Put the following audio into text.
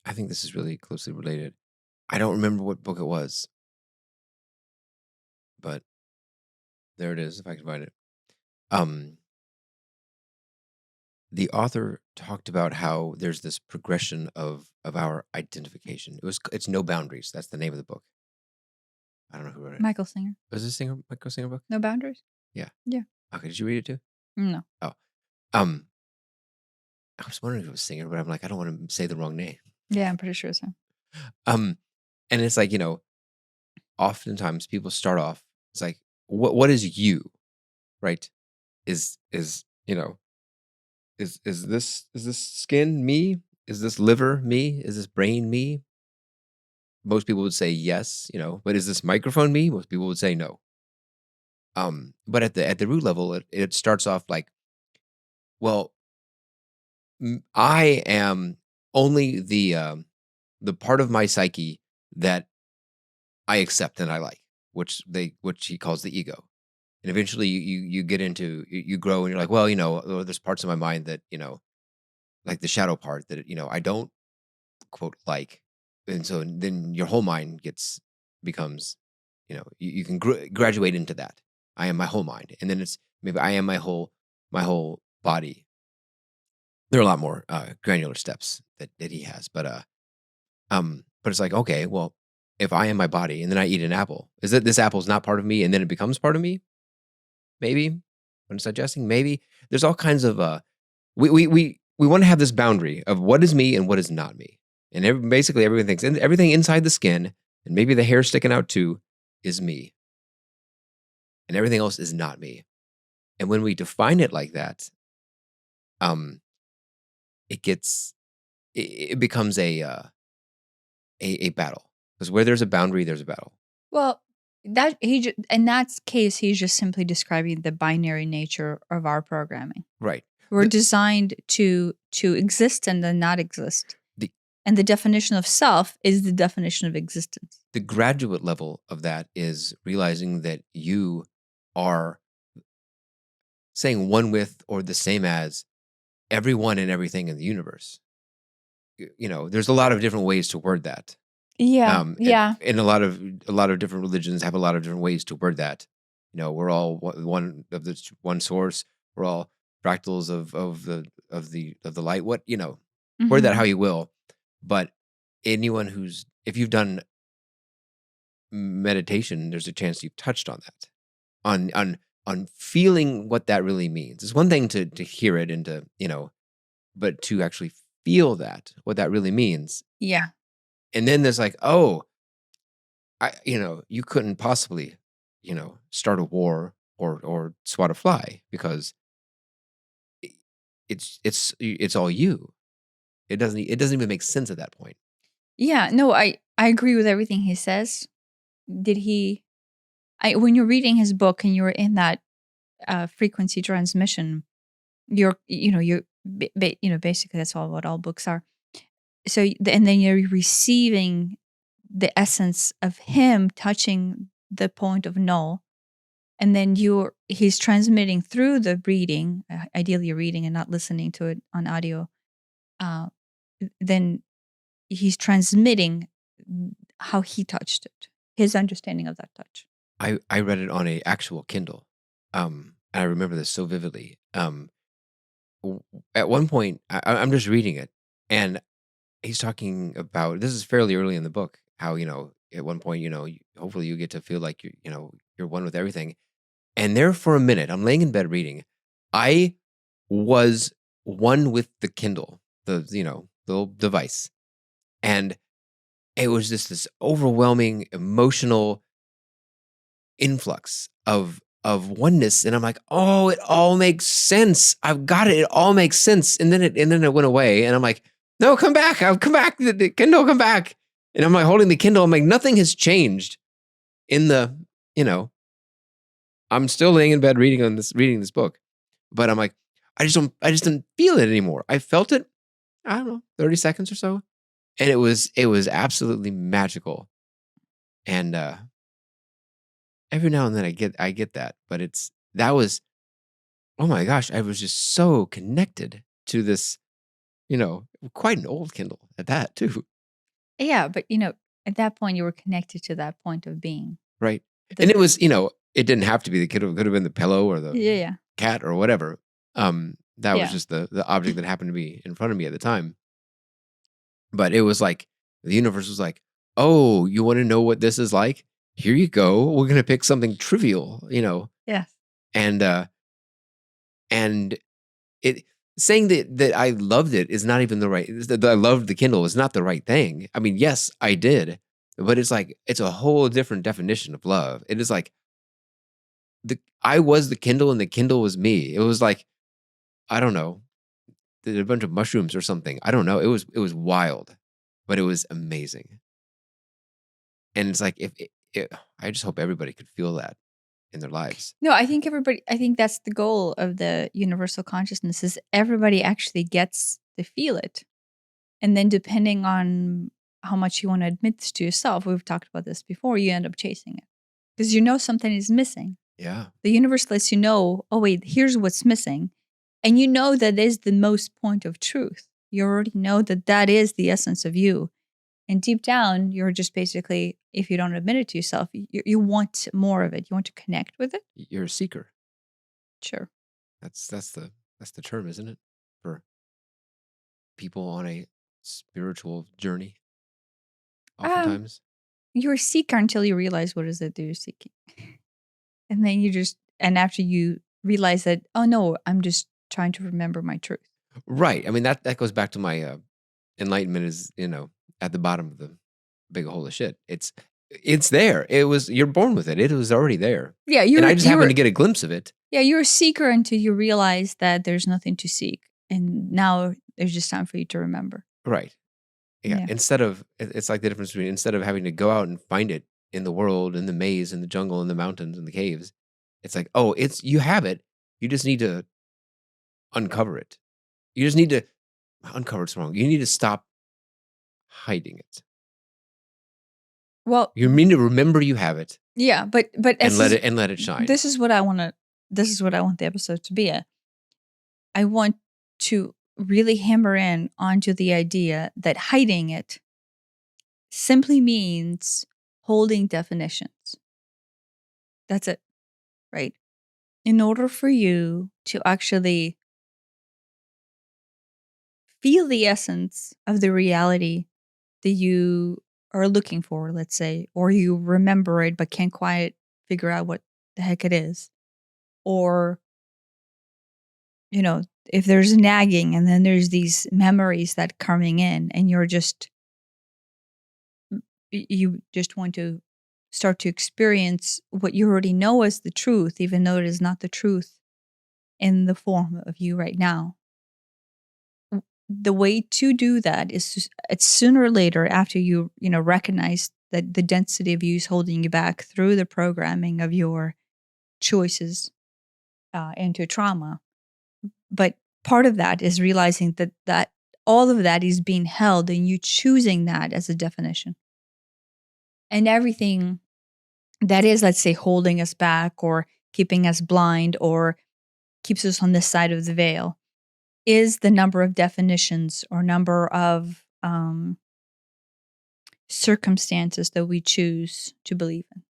I think this is really closely related. I don't remember what book it was, but there it is, if I can find it. Um, the author talked about how there's this progression of our identification. It's No Boundaries. That's the name of the book. I don't know who wrote it. Michael Singer. Was this Michael Singer book? No boundaries? Yeah. Yeah. Okay, did you read it too? No. Oh. Um, I was wondering if it was Singer, but I'm like, I don't want to say the wrong name. Yeah, I'm pretty sure so. And it's like, oftentimes people start off, it's like, what is you, right? Is is this skin me? Is this liver me? Is this brain me? Most people would say yes, but is this microphone me? Most people would say no. But at the root level, it starts off like, well, I am only the part of my psyche that I accept and I like, which he calls the ego. And eventually you get into you grow and you're like, well, there's parts of my mind that, like the shadow part that, I don't quote like. And so then your whole mind becomes, you can graduate into that. I am my whole mind. And then it's maybe I am my whole body. There are a lot more granular steps that he has, but it's like, okay, well, if I am my body and then I eat an apple, is that this apple's not part of me and then it becomes part of me? Maybe when it's digesting, maybe there's all kinds of we want to have this boundary of what is me and what is not me, and basically everyone thinks everything inside the skin and maybe the hair sticking out too is me, and everything else is not me. And when we define it like that, um, it becomes a battle, because where there's a boundary, there's a battle. Well, in that case, he's just simply describing the binary nature of our programming. Right. We're designed to exist and then not exist. And the definition of self is the definition of existence. The graduate level of that is realizing that you are saying one with or the same as everyone and everything in the universe. There's a lot of different ways to word that. Yeah, yeah. And a lot of different religions have a lot of different ways to word that. We're all one of this one source. We're all fractals of the light. Word that how you will. But anyone if you've done meditation, there's a chance you've touched on that, on feeling what that really means. It's one thing to hear it and to, but to actually feel what that really means. Yeah. And then there's like, oh, you couldn't possibly, start a war or swat a fly because it's all you. It doesn't even make sense at that point. Yeah, no, I agree with everything he says. When you're reading his book and you're in that frequency transmission, basically that's what all books are. So, and then you're receiving the essence of him touching the point of null, and then he's transmitting through the reading, ideally reading and not listening to it on audio. Then he's transmitting how he touched it, his understanding of that touch. I read it on a actual Kindle. And I remember this so vividly. At one point, I'm just reading it, and he's talking about, this is fairly early in the book, how, at one point, hopefully you get to feel like you're one with everything. And there for a minute, I'm laying in bed reading. I was one with the Kindle, the little device. And it was just this overwhelming emotional influx of oneness. And I'm like, oh, it all makes sense. I've got it. It all makes sense. And then it went away. And I'm like, no, come back. I'll come back. The Kindle, come back. And I'm like holding the Kindle. I'm like, nothing has changed in the, I'm still laying in bed reading this book. But I'm like, I just didn't feel it anymore. I felt it, I don't know, 30 seconds or so. And it was absolutely magical. And every now and then I get that, but that was, oh my gosh, I was just so connected to this, quite an old Kindle at that too. Yeah, but at that point you were connected to that point of being. right? And The it was, it didn't have to be the kid. It could have been the pillow or the Yeah, yeah. cat or whatever. That was Yeah. just the object that happened to be in front of me at the time. But it was like the universe was like, "Oh, you want to know what this is like? Here you go. We're gonna pick something trivial, Yes. and and it saying that I loved it is not even the right. That I loved the Kindle is not the right thing. I mean, yes, I did, but it's like it's a whole different definition of love. It is like I was the Kindle and the Kindle was me. It was like I don't know, a bunch of mushrooms or something. I don't know. It was wild, but it was amazing. And it's like if I just hope everybody could feel that in their lives. No, I think that's the goal of the universal consciousness is everybody actually gets to feel it. And then depending on how much you want to admit this to yourself, we've talked about this before, you end up chasing it. Because something is missing. Yeah. The universe lets you know, oh wait, here's what's missing. And you know that is the most point of truth. You already know that that is the essence of you. And deep down, you're just basically, if you don't admit it to yourself, you want more of it. You want to connect with it. You're a seeker. Sure. That's the term, isn't it? For people on a spiritual journey, Um, oftentimes. you're a seeker until you realize what is it that you're seeking. And then and after you realize that, oh no, I'm just trying to remember my truth. Right. I mean that goes back to my enlightenment is, at the bottom of the big hole of shit. It's there. You're born with it. It was already there. Yeah, And I just happened to get a glimpse of it. yeah, you're a seeker until you realize that there's nothing to seek. And now there's just time for you to remember. Right. Yeah. Yeah. It's like the difference between instead of having to go out and find it in the world, in the maze, in the jungle, in the mountains, in the caves, it's like, oh, you have it. You just need to uncover it. You just need to uncover it's wrong. You need to stop hiding it. Well, You mean to remember you have it yeah, but and let it shine. this is what I want to this is what I want the episode to be. I want to really hammer in onto the idea that hiding it simply means holding definitions. That's it, right? In order for you to actually feel the essence of the reality that you are looking for, let's say, or you remember it but can't quite figure out what the heck it is, or if there's nagging and then there's these memories that coming in and you just want to start to experience what you already know as the truth, even though it is not the truth in the form of you right now. The way to do that is it's sooner or later after you recognize that the density of you is holding you back through the programming of your choices into trauma. But part of that is realizing that all of that is being held and you choosing that as a definition. And everything that is, let's say, holding us back or keeping us blind or keeps us on this side of the veil is the number of definitions or number of circumstances that we choose to believe in.